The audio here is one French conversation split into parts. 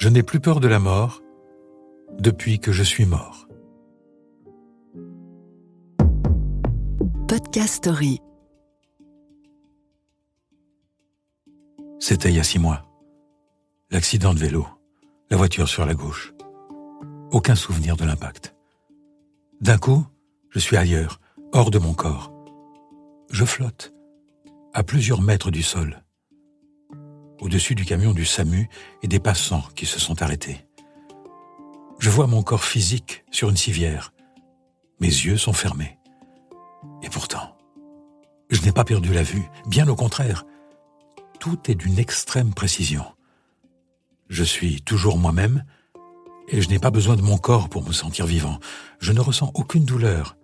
Je n'ai plus peur de la mort depuis que je suis mort. Podcast Story. C'était il y a 6 mois. L'accident de vélo, la voiture sur la gauche. Aucun souvenir de l'impact. D'un coup, je suis ailleurs, hors de mon corps. Je flotte, à plusieurs mètres du sol, au-dessus du camion du SAMU et des passants qui se sont arrêtés. Je vois mon corps physique sur une civière. Mes yeux sont fermés. Et pourtant, je n'ai pas perdu la vue, bien au contraire. Tout est d'une extrême précision. Je suis toujours moi-même et je n'ai pas besoin de mon corps pour me sentir vivant. Je ne ressens aucune douleur.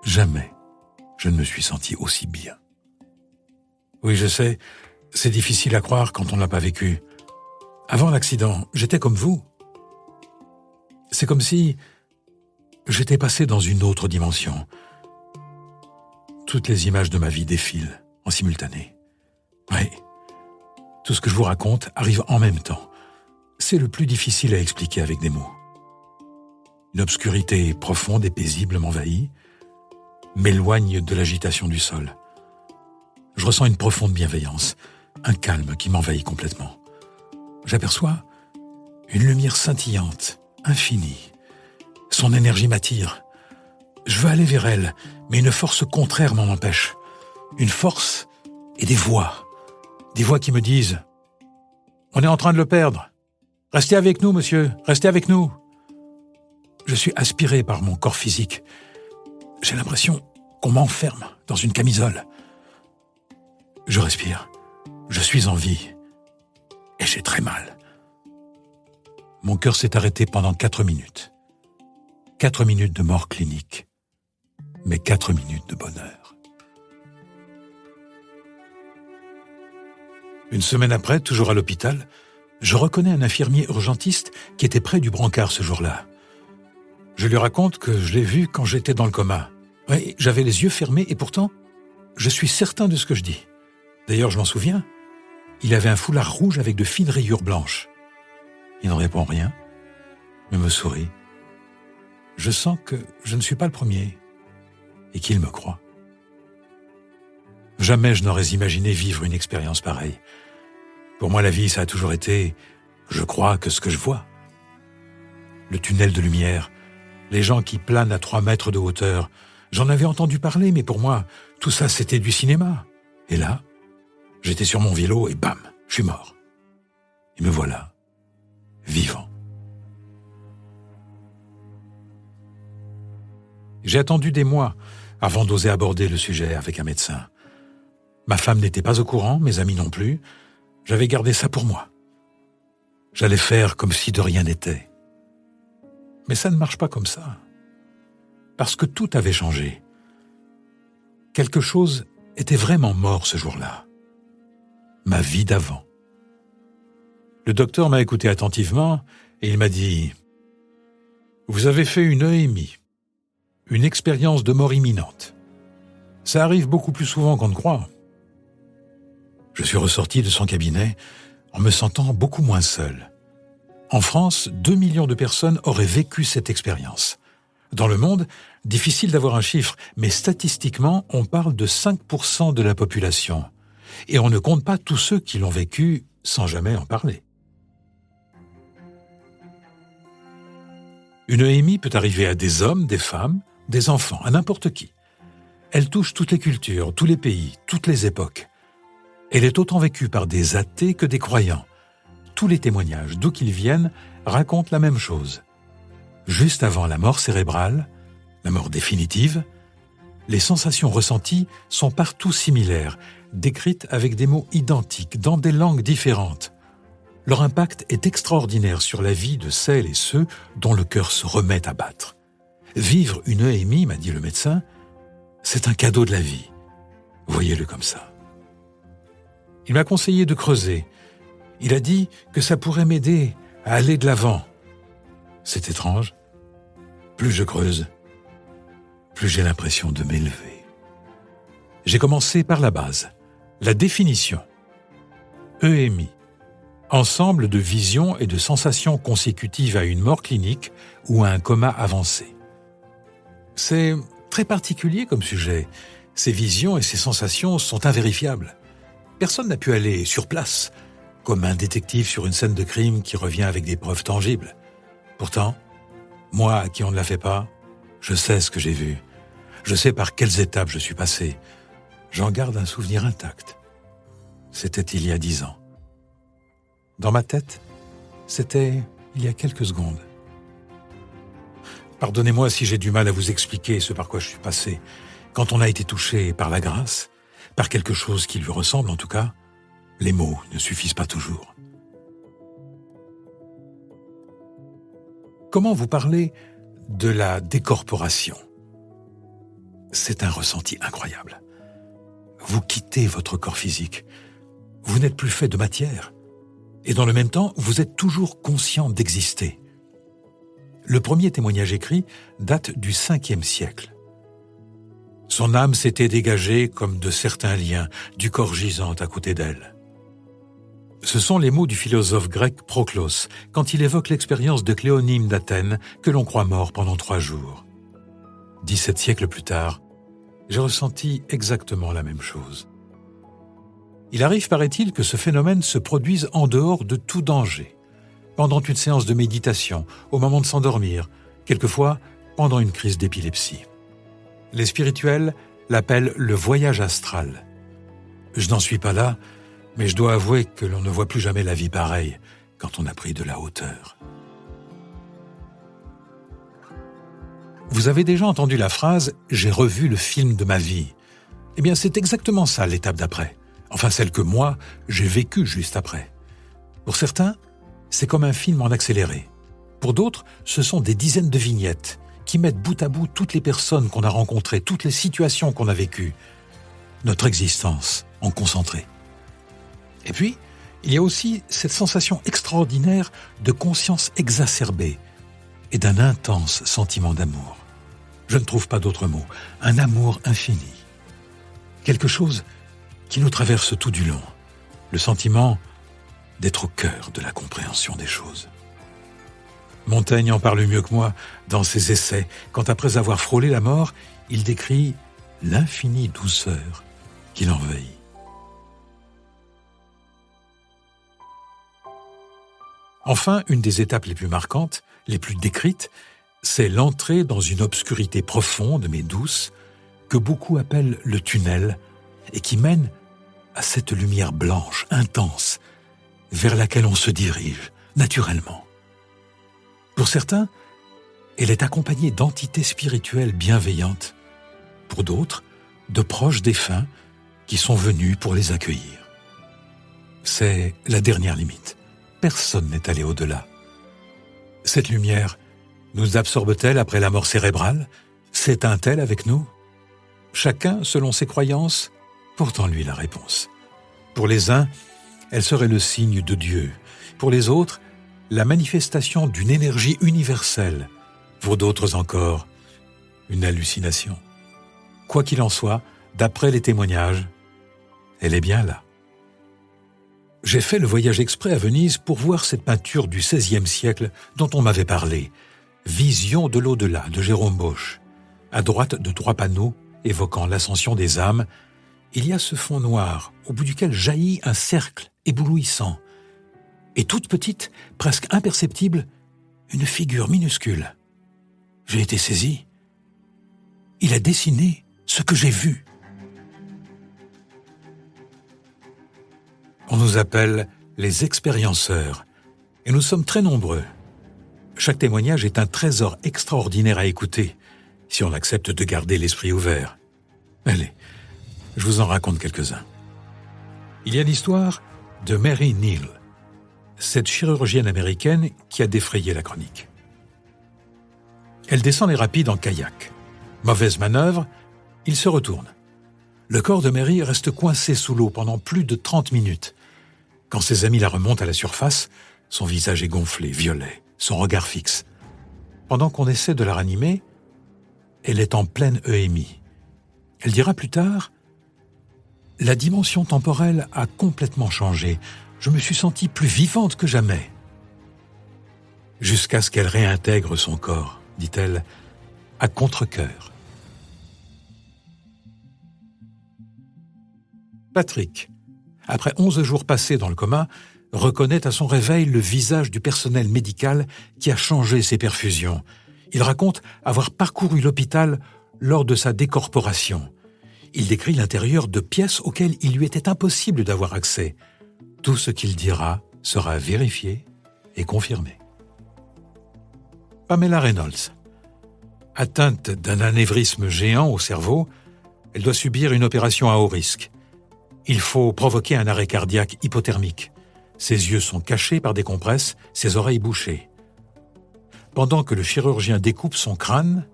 Jamais je ne me suis senti aussi bien. Oui, je sais, c'est difficile à croire quand on ne l'a pas vécu. Avant l'accident, j'étais comme vous. C'est comme si j'étais passé dans une autre dimension. Toutes les images de ma vie défilent en simultané. Oui, tout ce que je vous raconte arrive en même temps. C'est le plus difficile à expliquer avec des mots. Une obscurité profonde et paisible m'envahit, m'éloigne de l'agitation du sol. Je ressens une profonde bienveillance, un calme qui m'envahit complètement. J'aperçois une lumière scintillante, infinie. Son énergie m'attire. Je veux aller vers elle, mais une force contraire m'en empêche. Une force et des voix qui me disent « On est en train de le perdre. Restez avec nous, monsieur, restez avec nous. » Je suis aspiré par mon corps physique. J'ai l'impression qu'on m'enferme dans une camisole. Je respire, je suis en vie, et j'ai très mal. Mon cœur s'est arrêté pendant 4 minutes. 4 minutes de mort clinique, mais 4 minutes de bonheur. Une semaine après, toujours à l'hôpital, je reconnais un infirmier urgentiste qui était près du brancard ce jour-là. Je lui raconte que je l'ai vu quand j'étais dans le coma. Oui, j'avais les yeux fermés et pourtant, je suis certain de ce que je dis. D'ailleurs, je m'en souviens, il avait un foulard rouge avec de fines rayures blanches. Il ne répond rien, mais me sourit. Je sens que je ne suis pas le premier et qu'il me croit. Jamais je n'aurais imaginé vivre une expérience pareille. Pour moi, la vie, ça a toujours été, je crois, que ce que je vois. Le tunnel de lumière, les gens qui planent à 3 mètres de hauteur. J'en avais entendu parler, mais pour moi, tout ça, c'était du cinéma. Et là, j'étais sur mon vélo et bam, je suis mort. Et me voilà, vivant. J'ai attendu des mois avant d'oser aborder le sujet avec un médecin. Ma femme n'était pas au courant, mes amis non plus. J'avais gardé ça pour moi. J'allais faire comme si de rien n'était. Mais ça ne marche pas comme ça. Parce que tout avait changé. Quelque chose était vraiment mort ce jour-là. Ma vie d'avant. Le docteur m'a écouté attentivement et il m'a dit « Vous avez fait une EMI, une expérience de mort imminente. Ça arrive beaucoup plus souvent qu'on ne croit. » Je suis ressorti de son cabinet en me sentant beaucoup moins seul. En France, 2 millions de personnes auraient vécu cette expérience. Dans le monde, difficile d'avoir un chiffre, mais statistiquement, on parle de 5% de la population. Et on ne compte pas tous ceux qui l'ont vécu sans jamais en parler. Une EMI peut arriver à des hommes, des femmes, des enfants, à n'importe qui. Elle touche toutes les cultures, tous les pays, toutes les époques. Elle est autant vécue par des athées que des croyants. Tous les témoignages, d'où qu'ils viennent, racontent la même chose. Juste avant la mort cérébrale, la mort définitive, les sensations ressenties sont partout similaires, décrites avec des mots identiques, dans des langues différentes. Leur impact est extraordinaire sur la vie de celles et ceux dont le cœur se remet à battre. Vivre une EMI, m'a dit le médecin, c'est un cadeau de la vie. Voyez-le comme ça. Il m'a conseillé de creuser. Il a dit que ça pourrait m'aider à aller de l'avant. C'est étrange. Plus je creuse, plus j'ai l'impression de m'élever. J'ai commencé par la base, la définition. EMI, Ensemble de visions et de sensations consécutives à une mort clinique ou à un coma avancé. C'est très particulier comme sujet. Ces visions et ces sensations sont invérifiables. Personne n'a pu aller sur place, comme un détective sur une scène de crime qui revient avec des preuves tangibles. Pourtant, moi à qui on ne la fait pas, je sais ce que j'ai vu. Je sais par quelles étapes je suis passé. J'en garde un souvenir intact. C'était il y a 10 ans. Dans ma tête, c'était il y a quelques secondes. Pardonnez-moi si j'ai du mal à vous expliquer ce par quoi je suis passé. Quand on a été touché par la grâce, par quelque chose qui lui ressemble en tout cas, les mots ne suffisent pas toujours. Comment vous parler de la décorporation ? C'est un ressenti incroyable. Vous quittez votre corps physique. Vous n'êtes plus fait de matière. Et dans le même temps, vous êtes toujours conscient d'exister. Le premier témoignage écrit date du 5e siècle. Son âme s'était dégagée comme de certains liens du corps gisant à côté d'elle. Ce sont les mots du philosophe grec Proclos quand il évoque l'expérience de Cléonyme d'Athènes que l'on croit mort pendant 3 jours. 17 siècles plus tard, j'ai ressenti exactement la même chose. Il arrive, paraît-il, que ce phénomène se produise en dehors de tout danger, pendant une séance de méditation, au moment de s'endormir, quelquefois pendant une crise d'épilepsie. Les spirituels l'appellent le voyage astral. Je n'en suis pas là, mais je dois avouer que l'on ne voit plus jamais la vie pareille quand on a pris de la hauteur. Vous avez déjà entendu la phrase « j'ai revu le film de ma vie ». Eh bien, c'est exactement ça l'étape d'après. Enfin, celle que moi, j'ai vécue juste après. Pour certains, c'est comme un film en accéléré. Pour d'autres, ce sont des dizaines de vignettes qui mettent bout à bout toutes les personnes qu'on a rencontrées, toutes les situations qu'on a vécues, notre existence en concentré. Et puis, il y a aussi cette sensation extraordinaire de conscience exacerbée et d'un intense sentiment d'amour. Je ne trouve pas d'autre mot, un amour infini. Quelque chose qui nous traverse tout du long, le sentiment d'être au cœur de la compréhension des choses. Montaigne en parle mieux que moi dans ses essais, quand après avoir frôlé la mort, il décrit l'infinie douceur qui l'envahit. Enfin, une des étapes les plus marquantes, les plus décrites, c'est l'entrée dans une obscurité profonde mais douce, que beaucoup appellent le tunnel, et qui mène à cette lumière blanche, intense, vers laquelle on se dirige, naturellement. Pour certains, elle est accompagnée d'entités spirituelles bienveillantes. Pour d'autres, de proches défunts qui sont venus pour les accueillir. C'est la dernière limite. Personne n'est allé au-delà. Cette lumière nous absorbe-t-elle après la mort cérébrale ? S'éteint-elle avec nous ? Chacun selon ses croyances, pourtant lui la réponse. Pour les uns, elle serait le signe de Dieu. Pour les autres, la manifestation d'une énergie universelle. Pour d'autres encore, une hallucination. Quoi qu'il en soit, d'après les témoignages, elle est bien là. J'ai fait le voyage exprès à Venise pour voir cette peinture du XVIe siècle dont on m'avait parlé. Vision de l'au-delà de Jérôme Bosch. À droite de 3 panneaux évoquant l'ascension des âmes, il y a ce fond noir au bout duquel jaillit un cercle éblouissant. Et toute petite, presque imperceptible, une figure minuscule. J'ai été saisi. Il a dessiné ce que j'ai vu. On nous appelle les expérienceurs, et nous sommes très nombreux. Chaque témoignage est un trésor extraordinaire à écouter, si on accepte de garder l'esprit ouvert. Allez, je vous en raconte quelques-uns. Il y a l'histoire de Mary Neal, cette chirurgienne américaine qui a défrayé la chronique. Elle descend les rapides en kayak. Mauvaise manœuvre, il se retourne. Le corps de Mary reste coincé sous l'eau pendant plus de 30 minutes. Quand ses amis la remontent à la surface, son visage est gonflé, violet, son regard fixe. Pendant qu'on essaie de la ranimer, elle est en pleine EMI. Elle dira plus tard « La dimension temporelle a complètement changé. je me suis sentie plus vivante que jamais. Jusqu'à ce qu'elle réintègre son corps, dit-elle, à contre-cœur. Patrick, après 11 jours passés dans le coma, reconnaît à son réveil le visage du personnel médical qui a changé ses perfusions. Il raconte avoir parcouru l'hôpital lors de sa décorporation. Il décrit l'intérieur de pièces auxquelles il lui était impossible d'avoir accès. Tout ce qu'il dira sera vérifié et confirmé. Pamela Reynolds. Atteinte d'un anévrisme géant au cerveau, elle doit subir une opération à haut risque. Il faut provoquer un arrêt cardiaque hypothermique. Ses yeux sont cachés par des compresses, ses oreilles bouchées. Pendant que le chirurgien découpe son crâne,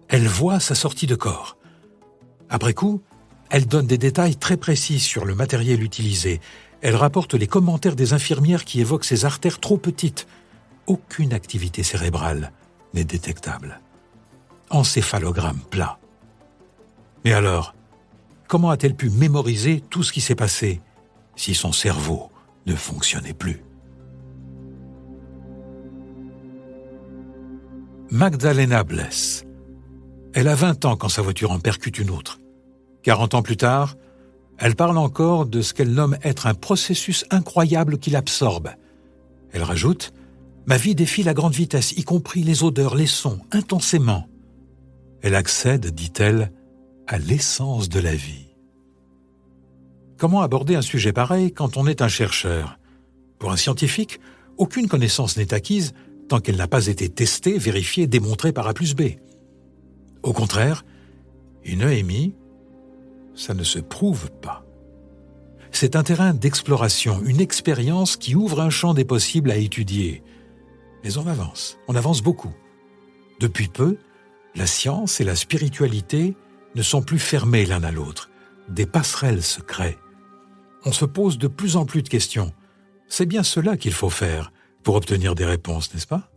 elle voit sa sortie de corps. Après coup, elle donne des détails très précis sur le matériel utilisé. Elle rapporte les commentaires des infirmières qui évoquent ses artères trop petites. Aucune activité cérébrale n'est détectable. Encéphalogramme plat. Mais alors, comment a-t-elle pu mémoriser tout ce qui s'est passé si son cerveau ne fonctionnait plus? Magdalena Bless. Elle a 20 ans quand sa voiture en percute une autre. 40 ans plus tard, elle parle encore de ce qu'elle nomme être un processus incroyable qui l'absorbe. Elle rajoute « Ma vie défile à grande vitesse, y compris les odeurs, les sons, intensément. » Elle accède, dit-elle, à l'essence de la vie. Comment aborder un sujet pareil quand on est un chercheur? Pour un scientifique, aucune connaissance n'est acquise tant qu'elle n'a pas été testée, vérifiée, démontrée par A plus B. Au contraire, une EMI, ça ne se prouve pas. C'est un terrain d'exploration, une expérience qui ouvre un champ des possibles à étudier. Mais on avance beaucoup. Depuis peu, la science et la spiritualité ne sont plus fermées l'un à l'autre. Des passerelles se créent. On se pose de plus en plus de questions. C'est bien cela qu'il faut faire pour obtenir des réponses, n'est-ce pas?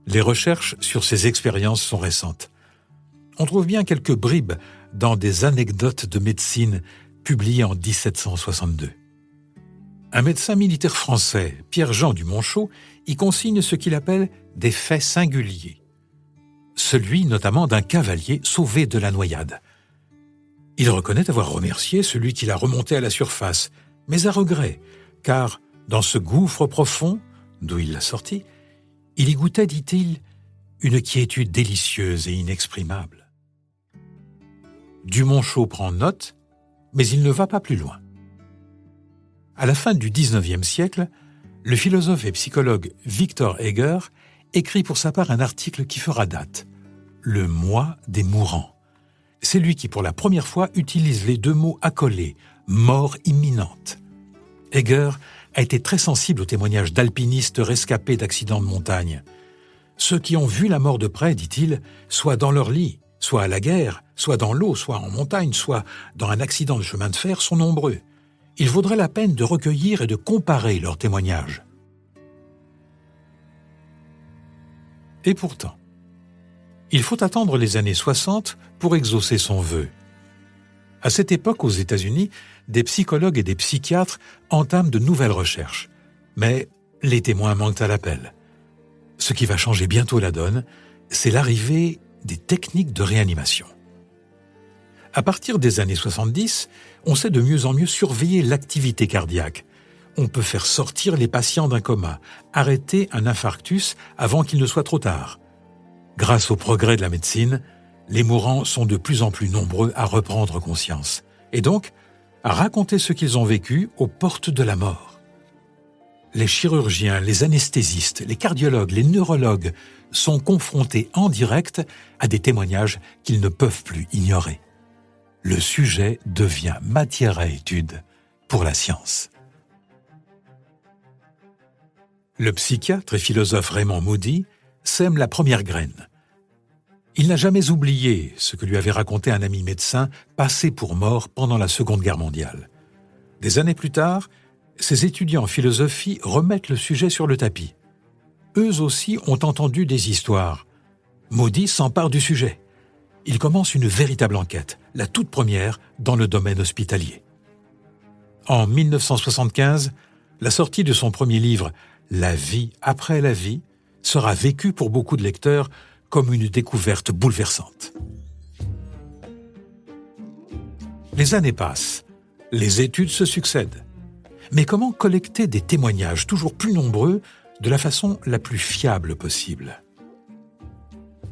Les recherches sur ces expériences sont récentes. On trouve bien quelques bribes dans des anecdotes de médecine publiées en 1762. Un médecin militaire français, Pierre-Jean du Monchot, y consigne ce qu'il appelle des faits singuliers. Celui notamment d'un cavalier sauvé de la noyade. Il reconnaît avoir remercié celui qui l'a remonté à la surface, mais à regret, car dans ce gouffre profond, d'où il l'a sorti, il y goûtait, dit-il, une quiétude délicieuse et inexprimable. Dumonchot prend note, mais il ne va pas plus loin. À la fin du XIXe siècle, le philosophe et psychologue Victor Heger écrit pour sa part un article qui fera date, « Le moi des mourants ». C'est lui qui, pour la première fois, utilise les deux mots accolés, « mort imminente ». Heger a été très sensible aux témoignages d'alpinistes rescapés d'accidents de montagne. Ceux qui ont vu la mort de près, dit-il, soit dans leur lit, soit à la guerre, soit dans l'eau, soit en montagne, soit dans un accident de chemin de fer, sont nombreux. Il vaudrait la peine de recueillir et de comparer leurs témoignages. Et pourtant, il faut attendre les années 60 pour exaucer son vœu. À cette époque, aux États-Unis, des psychologues et des psychiatres entament de nouvelles recherches. Mais les témoins manquent à l'appel. Ce qui va changer bientôt la donne, c'est l'arrivée des techniques de réanimation. À partir des années 70, on sait de mieux en mieux surveiller l'activité cardiaque. On peut faire sortir les patients d'un coma, arrêter un infarctus avant qu'il ne soit trop tard. Grâce au progrès de la médecine, les mourants sont de plus en plus nombreux à reprendre conscience, et donc à raconter ce qu'ils ont vécu aux portes de la mort. Les chirurgiens, les anesthésistes, les cardiologues, les neurologues sont confrontés en direct à des témoignages qu'ils ne peuvent plus ignorer. Le sujet devient matière à étude pour la science. Le psychiatre et philosophe Raymond Moody sème la première graine. Il n'a jamais oublié ce que lui avait raconté un ami médecin passé pour mort pendant la Seconde Guerre mondiale. Des années plus tard, ses étudiants en philosophie remettent le sujet sur le tapis. Eux aussi ont entendu des histoires. Moody s'empare du sujet. Il commence une véritable enquête, la toute première dans le domaine hospitalier. En 1975, la sortie de son premier livre « La vie après la vie » sera vécue pour beaucoup de lecteurs comme une découverte bouleversante. Les années passent, les études se succèdent. Mais comment collecter des témoignages toujours plus nombreux de la façon la plus fiable possible ?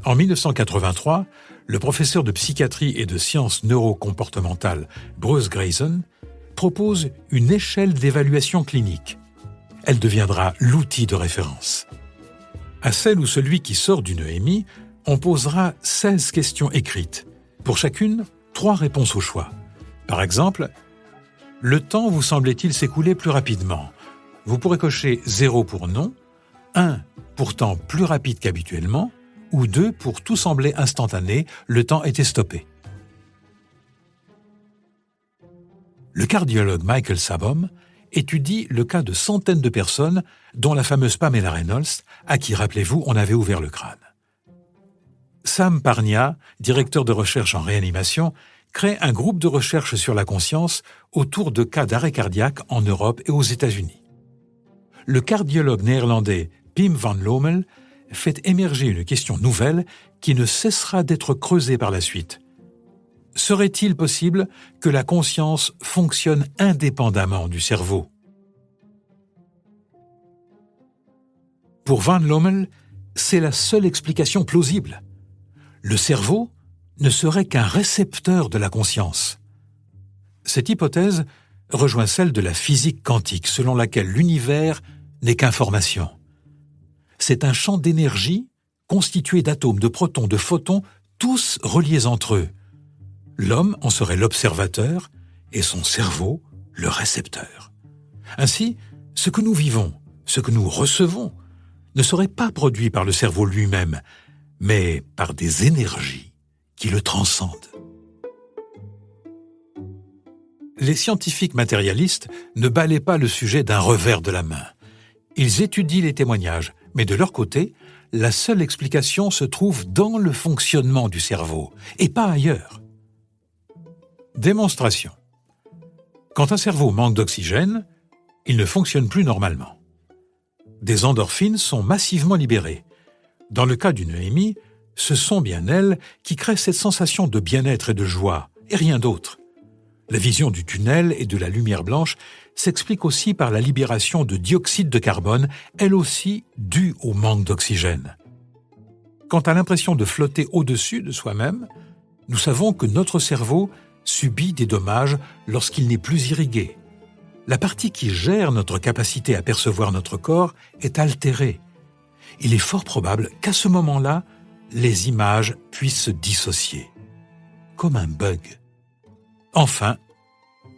En 1983, le professeur de psychiatrie et de sciences neurocomportementales Bruce Greyson propose une échelle d'évaluation clinique. Elle deviendra l'outil de référence. À celle ou celui qui sort d'une EMI, on posera 16 questions écrites. Pour chacune, 3 réponses au choix. Par exemple, le temps vous semblait-il s'écouler plus rapidement ? Vous pourrez cocher 0 pour non, 1 pour temps plus rapide qu'habituellement, ou 2 pour tout sembler instantané, le temps était stoppé. Le cardiologue Michael Sabom étudie le cas de centaines de personnes, dont la fameuse Pamela Reynolds, à qui, rappelez-vous, on avait ouvert le crâne. Sam Parnia, directeur de recherche en réanimation, crée un groupe de recherche sur la conscience autour de cas d'arrêt cardiaque en Europe et aux États-Unis. Le cardiologue néerlandais Pim van Lommel fait émerger une question nouvelle qui ne cessera d'être creusée par la suite. Serait-il possible que la conscience fonctionne indépendamment du cerveau ? Pour Van Lommel, c'est la seule explication plausible. Le cerveau ne serait qu'un récepteur de la conscience. Cette hypothèse rejoint celle de la physique quantique, selon laquelle l'univers n'est qu'information. C'est un champ d'énergie constitué d'atomes, de protons, de photons, tous reliés entre eux. L'homme en serait l'observateur et son cerveau le récepteur. Ainsi, ce que nous vivons, ce que nous recevons, ne serait pas produit par le cerveau lui-même, mais par des énergies qui le transcendent. Les scientifiques matérialistes ne balaient pas le sujet d'un revers de la main. Ils étudient les témoignages, mais de leur côté, la seule explication se trouve dans le fonctionnement du cerveau, et pas ailleurs. Démonstration. Quand un cerveau manque d'oxygène, il ne fonctionne plus normalement. Des endorphines sont massivement libérées. Dans le cas d'une EMI, ce sont bien elles qui créent cette sensation de bien-être et de joie, et rien d'autre. La vision du tunnel et de la lumière blanche s'explique aussi par la libération de dioxyde de carbone, elle aussi due au manque d'oxygène. Quant à l'impression de flotter au-dessus de soi-même, nous savons que notre cerveau subit des dommages lorsqu'il n'est plus irrigué. La partie qui gère notre capacité à percevoir notre corps est altérée. Il est fort probable qu'à ce moment-là, les images puissent se dissocier, comme un bug. Enfin,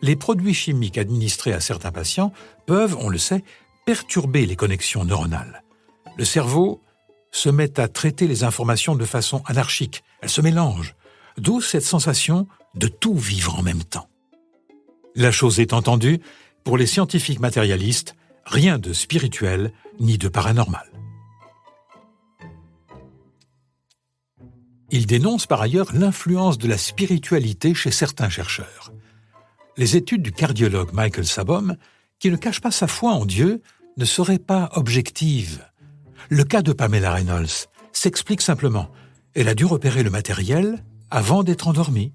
les produits chimiques administrés à certains patients peuvent, on le sait, perturber les connexions neuronales. Le cerveau se met à traiter les informations de façon anarchique, elles se mélangent, d'où cette sensation de tout vivre en même temps. La chose est entendue, pour les scientifiques matérialistes, rien de spirituel ni de paranormal. Ils dénoncent par ailleurs l'influence de la spiritualité chez certains chercheurs. Les études du cardiologue Michael Sabom, qui ne cache pas sa foi en Dieu, ne seraient pas objectives. Le cas de Pamela Reynolds s'explique simplement. Elle a dû repérer le matériel avant d'être endormie.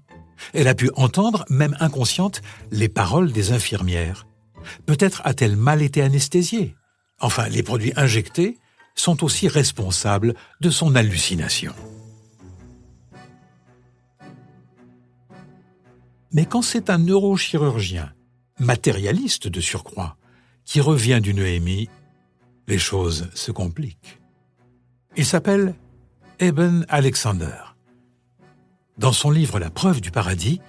Elle a pu entendre, même inconsciente, les paroles des infirmières. Peut-être a-t-elle mal été anesthésiée. Enfin, les produits injectés sont aussi responsables de son hallucination. Mais quand c'est un neurochirurgien, matérialiste de surcroît, qui revient d'une EMI, les choses se compliquent. Il s'appelle Eben Alexander. Dans son livre « La preuve du paradis »,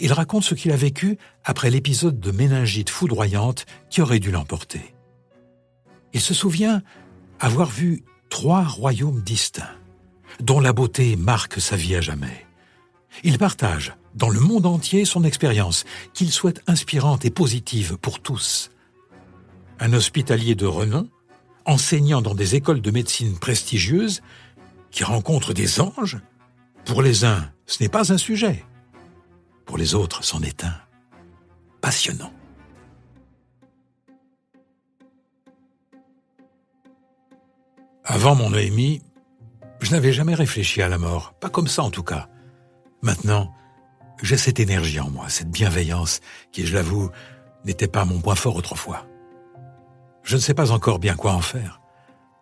il raconte ce qu'il a vécu après l'épisode de méningite foudroyante qui aurait dû l'emporter. Il se souvient avoir vu 3 royaumes distincts, dont la beauté marque sa vie à jamais. Il partage dans le monde entier son expérience, qu'il souhaite inspirante et positive pour tous. Un hospitalier de renom, enseignant dans des écoles de médecine prestigieuses, qui rencontre des anges, pour les uns, ce n'est pas un sujet. pour les autres, c'en est un. Passionnant. Avant mon EMI, je n'avais jamais réfléchi à la mort, pas comme ça en tout cas. Maintenant, j'ai cette énergie en moi, cette bienveillance qui, je l'avoue, n'était pas mon point fort autrefois. Je ne sais pas encore bien quoi en faire.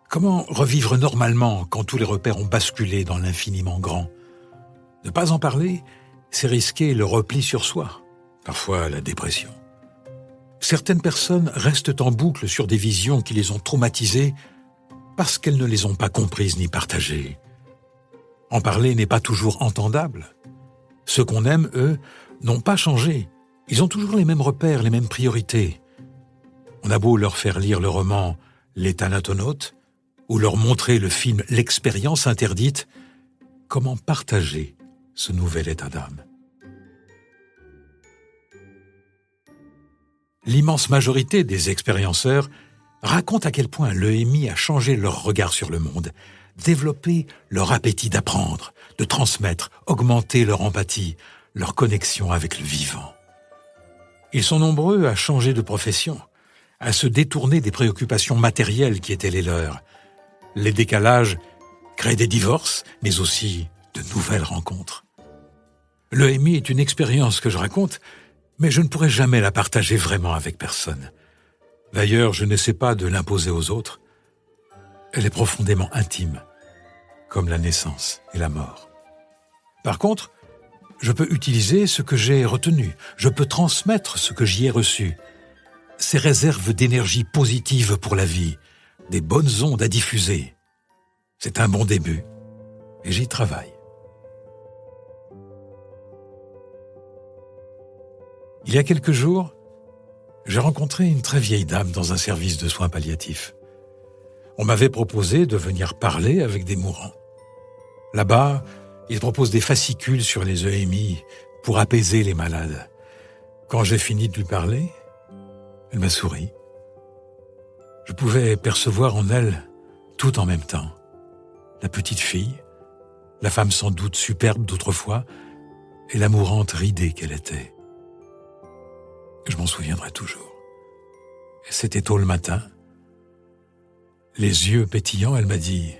Comment revivre normalement quand tous les repères ont basculé dans l'infiniment grand ? Ne pas en parler, c'est risquer le repli sur soi, parfois la dépression. Certaines personnes restent en boucle sur des visions qui les ont traumatisées parce qu'elles ne les ont pas comprises ni partagées. En parler n'est pas toujours entendable. Ceux qu'on aime, eux, n'ont pas changé. Ils ont toujours les mêmes repères, les mêmes priorités. On a beau leur faire lire le roman « Les Thanatonautes » ou leur montrer le film « L'expérience interdite », comment partager ce nouvel état d'âme ? L'immense majorité des expérienceurs racontent à quel point l'EMI a changé leur regard sur le monde, développé leur appétit d'apprendre, de transmettre, augmenté leur empathie, leur connexion avec le vivant. Ils sont nombreux à changer de profession, à se détourner des préoccupations matérielles qui étaient les leurs. Les décalages créent des divorces, mais aussi de nouvelles rencontres. L'EMI est une expérience que je raconte, mais je ne pourrai jamais la partager vraiment avec personne. D'ailleurs, je n'essaie pas de l'imposer aux autres. Elle est profondément intime, comme la naissance et la mort. Par contre, je peux utiliser ce que j'ai retenu, je peux transmettre ce que j'y ai reçu. Ces réserves d'énergie positive pour la vie, des bonnes ondes à diffuser. C'est un bon début, et j'y travaille. Il y a quelques jours, j'ai rencontré une très vieille dame dans un service de soins palliatifs. On m'avait proposé de venir parler avec des mourants. Là-bas, ils proposent des fascicules sur les EMI pour apaiser les malades. Quand j'ai fini de lui parler, elle m'a souri. Je pouvais percevoir en elle tout en même temps. La petite fille, la femme sans doute superbe d'autrefois, et la mourante ridée qu'elle était. Je m'en souviendrai toujours. C'était tôt le matin. Les yeux pétillants, elle m'a dit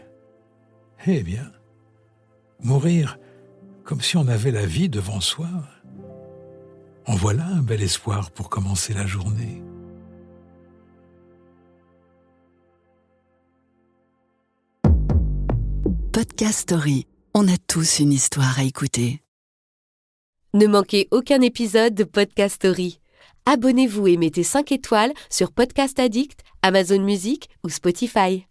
« Eh bien, mourir comme si on avait la vie devant soi, en voilà un bel espoir pour commencer la journée. » Podcast Story. On a tous une histoire à écouter. Ne manquez aucun épisode de Podcast Story. Abonnez-vous et mettez 5 étoiles sur Podcast Addict, Amazon Music ou Spotify.